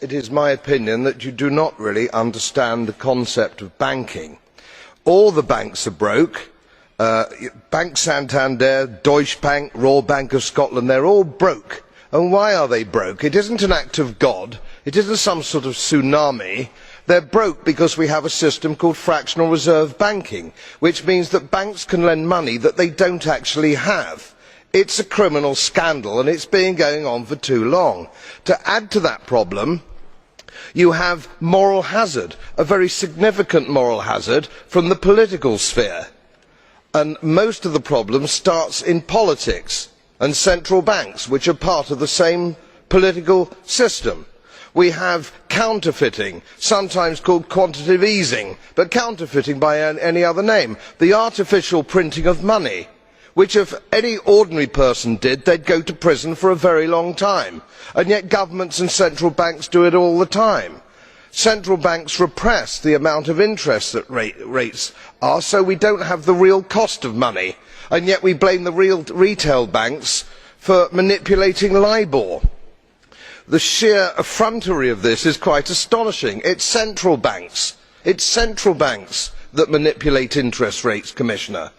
It is my opinion that you do not really understand the concept of banking. All the banks are broke. Bank Santander, Deutsche Bank, Royal Bank of Scotland, they are all broke. And why are they broke? It isn't an act of God. It isn't some sort of tsunami. They are broke because we have a system called fractional reserve banking, which means that banks can lend money that they don't actually have. It's a criminal scandal, and it's been going on for too long. To add to that problem, you have moral hazard, a very significant moral hazard from the political sphere. And most of the problem starts in politics and central banks, which are part of the same political system. We have counterfeiting, sometimes called quantitative easing, but counterfeiting by any other name. The artificial printing of money, which if any ordinary person did, they'd go to prison for a very long time. And yet governments and central banks do it all the time. Central banks repress the amount of interest that rates are, so we don't have the real cost of money. And yet we blame the real retail banks for manipulating LIBOR. The sheer effrontery of this is quite astonishing. It's central banks that manipulate interest rates, Commissioner.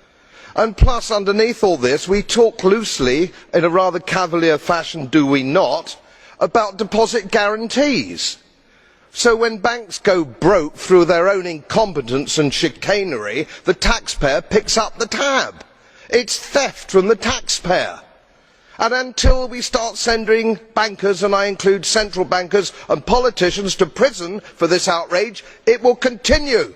And plus, underneath all this, we talk loosely, in a rather cavalier fashion, do we not, about deposit guarantees. So when banks go broke through their own incompetence and chicanery, the taxpayer picks up the tab. It's theft from the taxpayer. And until we start sending bankers, and I include central bankers and politicians, to prison for this outrage, it will continue.